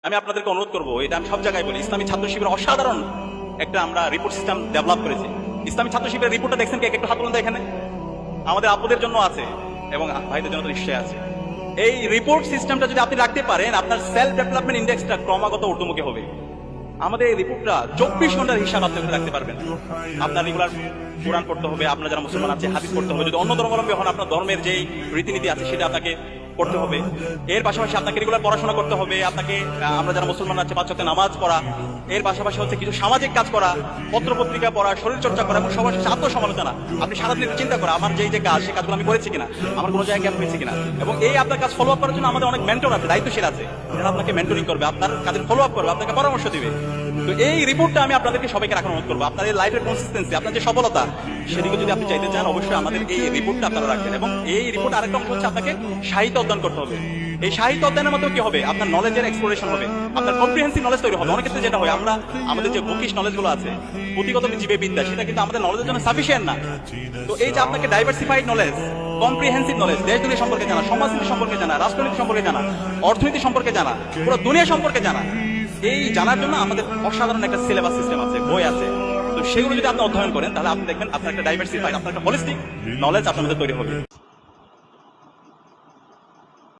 আমি আপনাদেরকে অনুরোধ করবো, এটা আমি সব জায়গায় বলি, ইসলামী ছাত্র শিবির অসাধারণ একটা আমরা রিপোর্ট সিস্টেম ডেভেলপ করেছি। ইসলামী ছাত্র শিবিরের রিপোর্টটা দেখছেন কি? একটু হাত তুলুন তো এখানে। আমাদের আপুদের জন্য আছে এবং ভাইদের জন্য তো নিশ্চয়ই আছে। এই রিপোর্ট সিস্টেমটা যদি আপনি রাখতে পারেন, আপনার সেলফ ডেভেলপমেন্ট ইন্ডেক্সটা ক্রমাগত ঊর্ধ্বমুখী হবে। আমাদের এই রিপোর্টটা 24 ঘন্টার হিসাব আপনি রাখতে পারবেন। আপনার রেগুলার কোরআন পড়তে হবে, আপনার যারা মুসলমান আছে হাদিস পড়তে হবে, যদি অন্য ধর্মাবলম্বী হন আপনার ধর্মের যেই রীতিনীতি আছে সেটা আপনাকে করতে হবে। এর পাশাপাশি আপনাকে রেগুলার পড়াশোনা করতে হবে, আপনাকে আমরা যারা মুসলমান আছে 5 ওয়াক্ত নামাজ পড়া, এর পাশাপাশি হচ্ছে কিছু সামাজিক কাজ করা, পত্র পত্রিকা পড়া, শরীর চর্চা করা এবং সবার সাথে আত্মসমালোচনা। আপনি সারাদিন চিন্তা করা আমার যে কাজ, সেই কাজগুলো আমি করেছি কিনা, আমার কোনো জায়গায় গ্যাপ হয়েছে কিনা। এবং এই আপনার কাজ ফলো আপ করার জন্য আমাদের অনেক মেন্টর আছে, দায়িত্বশীল আছে, যারা আপনাকে মেন্টরিং করবে, আপনার কাজের ফলো আপ করবে, আপনাকে পরামর্শ দিবে। তো এই রিপোর্টটা আমি আপনাদেরকে সবাইকে রাখার অনুরোধ করবো। আপনার এই লাইফের কনসিস্টেন্সি, আপনার যে সফলতা, সেদিকে যদি আপনি চাইতে চান অবশ্যই আমাদের এই রিপোর্টটা আপনারা রাখবেন। এবং এই রিপোর্ট আরেকটা অংশ হচ্ছে আপনাকে সাহিত্য অধ্যয়ন করতে হবে। এই সাহিত্য অধ্যয়নের মধ্যে কি হবে? আপনার নলেজের এক্সপ্লোরেশন হবে, আপনার কম্প্রিহেন্সিভ নলেজ তৈরি হবে। অনেক ক্ষেত্রে যেটা হয়, আমরা আমাদের যে বুকিশ নলেজ গুলো আছে, পুঁথিগত জীবে বিদ্যা, সেটা কিন্তু আমাদের নলেজের জন্য সাফিসিয়েন্ট না। তো এই যে আপনাকে ডাইভার্সিফাইড নলেজ, কম্প্রিহেন্সিভ নলেজ, দেশ দুনিয়া সম্পর্কে জানা, সমাজনীতি সম্পর্কে জানা, রাষ্ট্রনীতি সম্পর্কে জানা, অর্থনীতি সম্পর্কে জানা, পুরো দুনিয়া সম্পর্কে জানা, এই জানার জন্য আমাদের অসাধারণ একটা সিলেবাস সিস্টেম আছে, বই আছে। তো সেগুলো যদি আপনি অধ্যয়ন করেন তাহলে আপনি দেখবেন আপনার একটা ডাইভার্সিফাইড, আপনার একটা হোলিস্টিক নলেজ আপনার মধ্যে তৈরি হবে।